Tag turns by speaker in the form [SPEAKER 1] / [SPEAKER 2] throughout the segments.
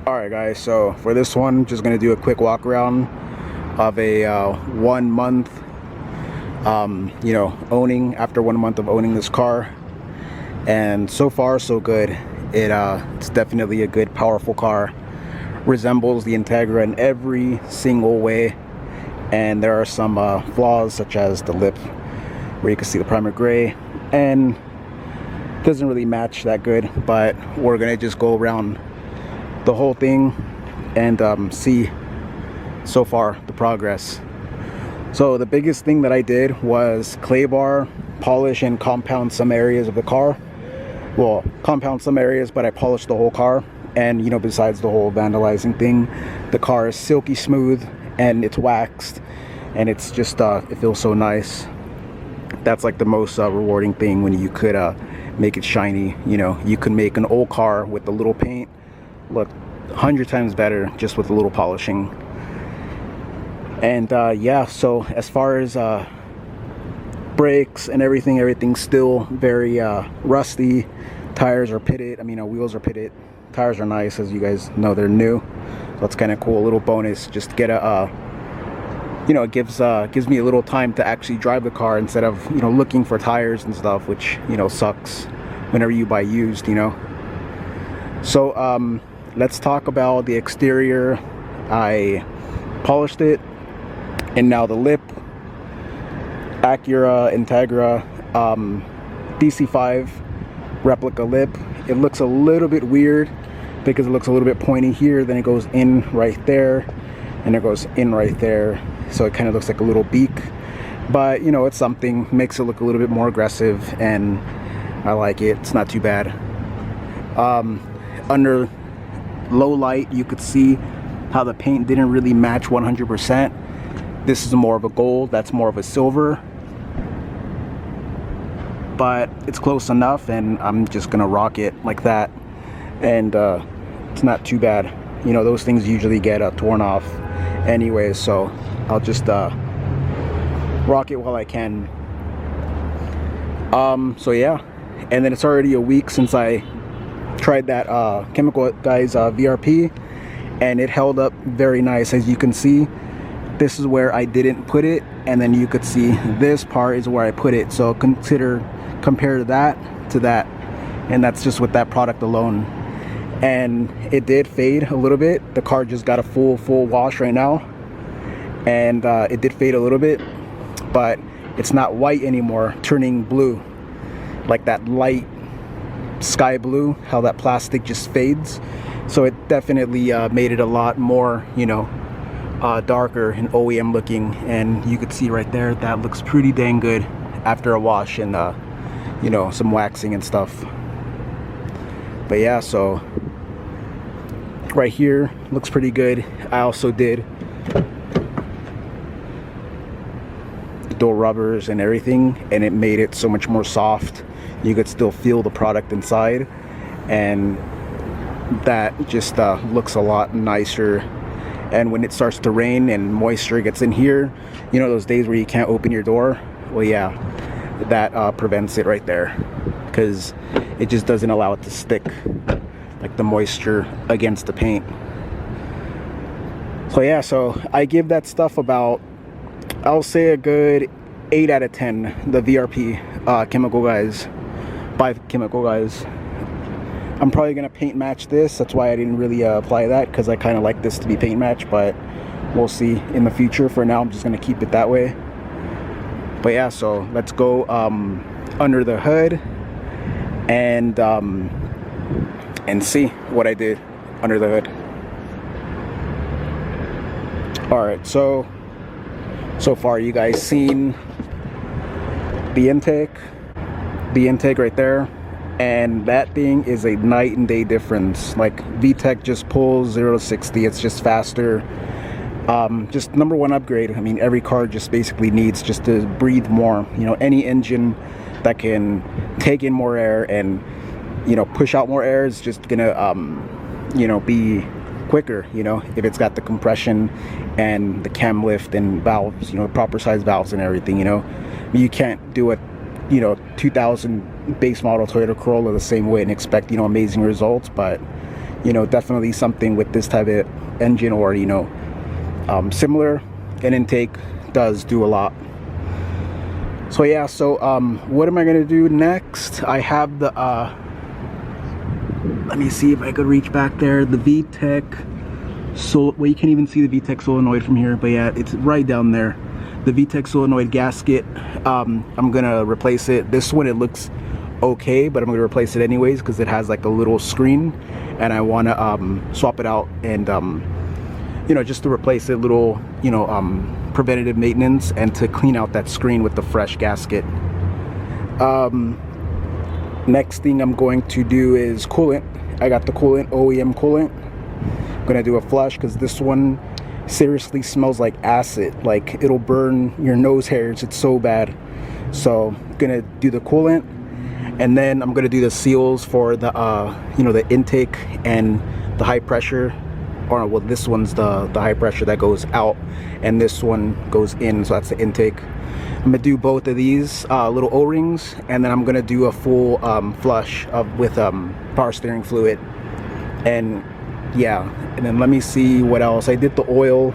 [SPEAKER 1] Alright guys, so for this one, just gonna do a quick walk around of a 1 month owning, after 1 month of owning this car. And so far so good. It's definitely a good, powerful car. Resembles the Integra in every single way, and there are some flaws, such as the lip where you can see the primer gray and doesn't really match that good, but we're gonna just go around the whole thing and see so far the progress. So the biggest thing that I did was clay bar, polish and compound some areas of the car. Well, compound some areas, but I polished the whole car. And besides the whole vandalizing thing, the car is silky smooth and it's waxed, and it's just it feels so nice. That's like the most rewarding thing, when you could make it shiny. You could make an old car with a little paint look 100 times better just with a little polishing. And yeah, so as far as brakes and everything's still very rusty. Tires are pitted. Wheels are pitted. Tires are nice, as you guys know, they're new, so it's kind of cool. A little bonus, just to get a it gives me a little time to actually drive the car, instead of looking for tires and stuff, which sucks whenever you buy used. So let's talk about the exterior. I polished it, and now the lip, Acura Integra DC5 replica lip. It looks a little bit weird because it looks a little bit pointy here, then it goes in right there, and it goes in right there, so it kind of looks like a little beak. But it's something, makes it look a little bit more aggressive, and I like it. It's not too bad. Under low light, you could see how the paint didn't really match 100%. This is more of a gold, that's more of a silver, but it's close enough, and I'm just gonna rock it like that. And it's not too bad. Those things usually get torn off anyways, so I'll just rock it while I can. So yeah, and then it's already a week since I tried that Chemical Guys VRP, and it held up very nice. As you can see, this is where I didn't put it, and then you could see this part is where I put it. So compare that to that, and that's just with that product alone. And it did fade a little bit. The car just got a full wash right now, and it did fade a little bit, but it's not white anymore, turning blue, like that light sky blue, how that plastic just fades. So it definitely made it a lot more darker and OEM looking, and you could see right there that looks pretty dang good after a wash and some waxing and stuff. But yeah, so right here looks pretty good. I also did the door rubbers and everything, and it made it so much more soft. You could still feel the product inside, and that just looks a lot nicer. And when it starts to rain and moisture gets in here, those days where you can't open your door, well, yeah, that prevents it right there, because it just doesn't allow it to stick, like the moisture against the paint. So yeah, so I give that stuff about, I'll say a good 8 out of 10, the VRP Chemical Guys by Chemical Guys. I'm probably gonna paint match this. That's why I didn't really apply that, because I kind of like this to be paint match, but we'll see in the future. For now, I'm just gonna keep it that way. But yeah, so let's go under the hood and see what I did under the hood. All right, so far you guys seen the intake right there, and that thing is a night and day difference. Like, Vtec just pulls 0 to 60, it's just faster. Just #1 upgrade. Every car just basically needs just to breathe more. Any engine that can take in more air and push out more air is just gonna be quicker. If it's got the compression and the cam lift and valves, proper size valves and everything. You can't do a 2000 base model Toyota Corolla the same way and expect amazing results, but you know, definitely something with this type of engine, or, you know, similar. An intake does do a lot. So yeah, so what am I gonna do next? I have the let me see if I could reach back there, the Vtec well, you can't even see the Vtec solenoid from here, but yeah, it's right down there, the Vtec solenoid gasket. I'm gonna replace it. This one, it looks okay, but I'm gonna replace it anyways because it has like a little screen, and I want to swap it out, and you know, just to replace it, little, you know, preventative maintenance, and to clean out that screen with the fresh gasket. Next thing I'm going to do is coolant. I got the coolant, OEM coolant. I'm gonna do a flush because this one seriously smells like acid. Like, it'll burn your nose hairs, it's so bad. So I'm gonna do the coolant, and then I'm gonna do the seals for the you know, the intake and the high pressure. Or well, this one's the high pressure that goes out, and this one goes in, so that's the intake. I'm gonna do both of these little O-rings, and then I'm gonna do a full flush with power steering fluid. And yeah, and then let me see what else. I did the oil.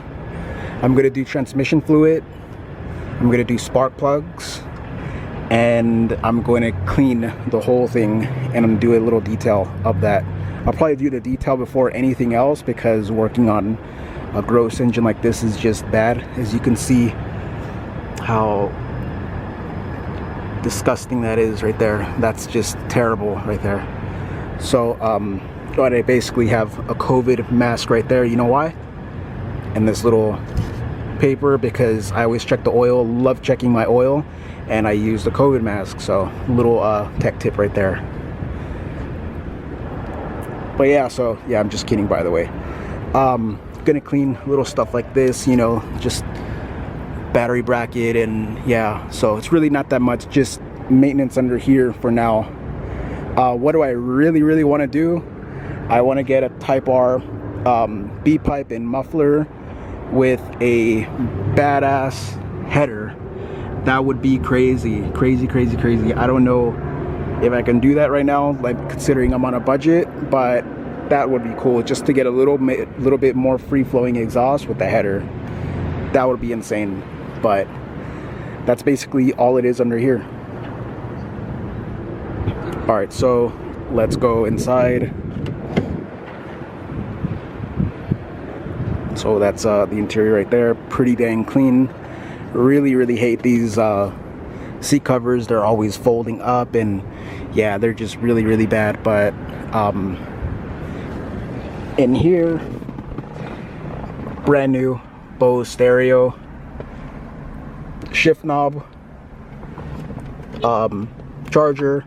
[SPEAKER 1] I'm gonna do transmission fluid. I'm gonna do spark plugs, and I'm going to clean the whole thing, and I'm gonna do a little detail of that. I'll probably do the detail before anything else, because working on a gross engine like this is just bad. As you can see how disgusting that is right there. That's just terrible right there. So but I basically have a COVID mask right there. You know why? And this little paper, because I always check the oil, love checking my oil, and I use the COVID mask. So little tech tip right there. But yeah, so yeah, I'm just kidding, by the way. Gonna clean little stuff like this, you know, just battery bracket, and yeah, so it's really not that much, just maintenance under here for now. What do I really want to do? I want to get a Type R B pipe and muffler with a badass header. That would be crazy. I don't know if I can do that right now, like, considering I'm on a budget, but that would be cool, just to get a little bit more free-flowing exhaust with the header. That would be insane. But that's basically all it is under here. All right, so let's go inside. So that's the interior right there, pretty dang clean. Really hate these seat covers. They're always folding up, and yeah, they're just really bad. But in here, brand new Bose stereo, shift knob, charger,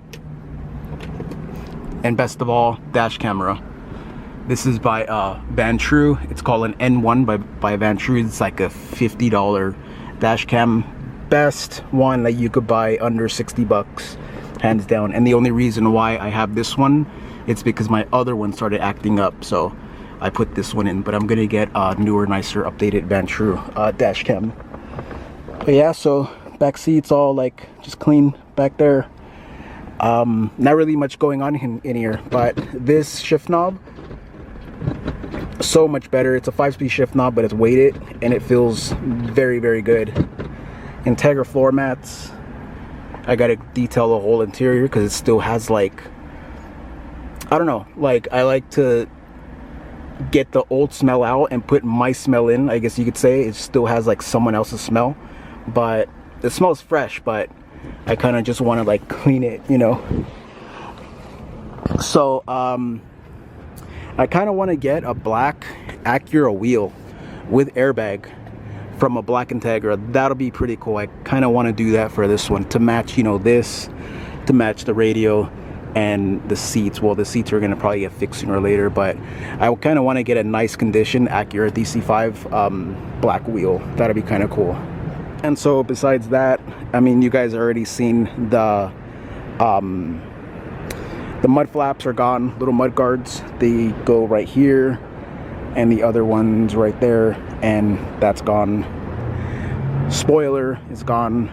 [SPEAKER 1] and best of all, dash camera. This is by Van True. It's called an N1 by Van True. It's like a $50 dash cam. Best one that you could buy under 60 bucks, hands down. And the only reason why I have this one, it's because my other one started acting up, so I put this one in. But I'm gonna get a newer, nicer, updated Van True dash cam. But yeah, so back seats all like just clean back there. Not really much going on in here, but this shift knob, so much better. It's a 5-speed shift knob, but it's weighted, and it feels very good. Integra floor mats. I gotta detail the whole interior because it still has, like, I don't know, like, I like to get the old smell out and put my smell in, I guess you could say. It still has like someone else's smell, but it smells fresh, but I kind of just want to like clean it, you know. So I kind of want to get a black Acura wheel with airbag from a black Integra. That'll be pretty cool. I kind of want to do that for this one to match, you know, this, to match the radio and the seats. Well, the seats are going to probably get fixed sooner or later, but I kind of want to get a nice condition Acura DC5 black wheel. That'll be kind of cool. And so besides that, I mean, you guys already seen the mud flaps are gone, little mud guards. They go right here, and the other one's right there, and that's gone. Spoiler is gone.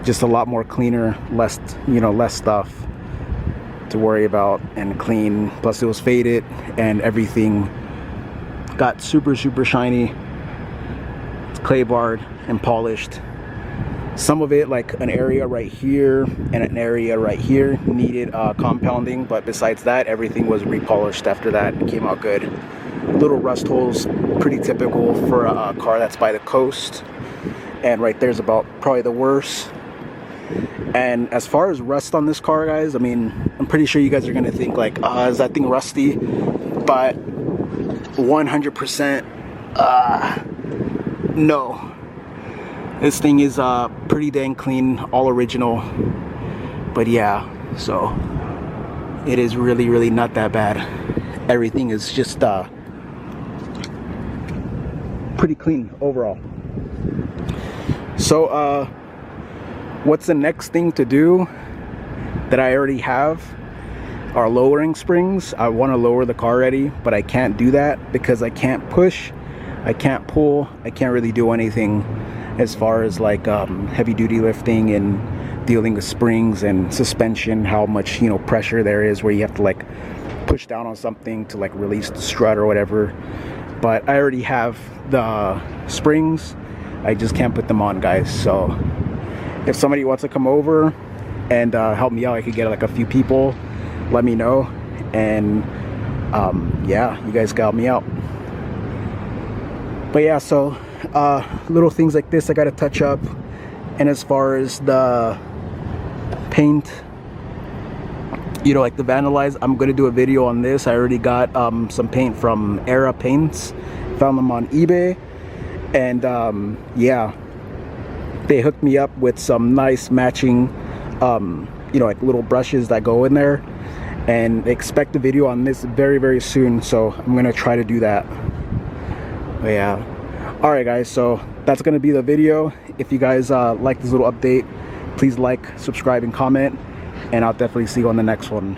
[SPEAKER 1] Just a lot more cleaner, less, you know, less stuff. to worry about and clean. Plus it was faded and everything got super shiny. It's clay barred and polished. Some of it, like an area right here and an area right here, needed compounding, but besides that, everything was repolished after that. It came out good. Little rust holes, pretty typical for a car that's by the coast. And right there's about probably the worst. And as far as rust on this car, guys, I mean, I'm pretty sure you guys are gonna think like, is that thing rusty? But 100% no. This thing is pretty dang clean, all original. But yeah, so it is really not that bad. Everything is just pretty clean overall. So what's the next thing to do that I already have are lowering springs. I want to lower the car already, but I can't do that because I can't push, I can't pull, I can't really do anything as far as like heavy duty lifting and dealing with springs and suspension, how much, you know, pressure there is where you have to like push down on something to like release the strut or whatever. But I already have the springs, I just can't put them on, guys. So if somebody wants to come over and help me out, I could get like a few people, let me know, and yeah, you guys can help me out. But yeah, so little things like this I gotta touch up. And as far as the paint, you know, like the vandalize, I'm gonna do a video on this. I already got some paint from Era Paints, found them on eBay, and yeah, they hooked me up with some nice matching you know, like little brushes that go in there, and expect a video on this very soon. So I'm gonna try to do that. But yeah, all right guys, so that's gonna be the video. If you guys like this little update, please like, subscribe, and comment, and I'll definitely see you on the next one.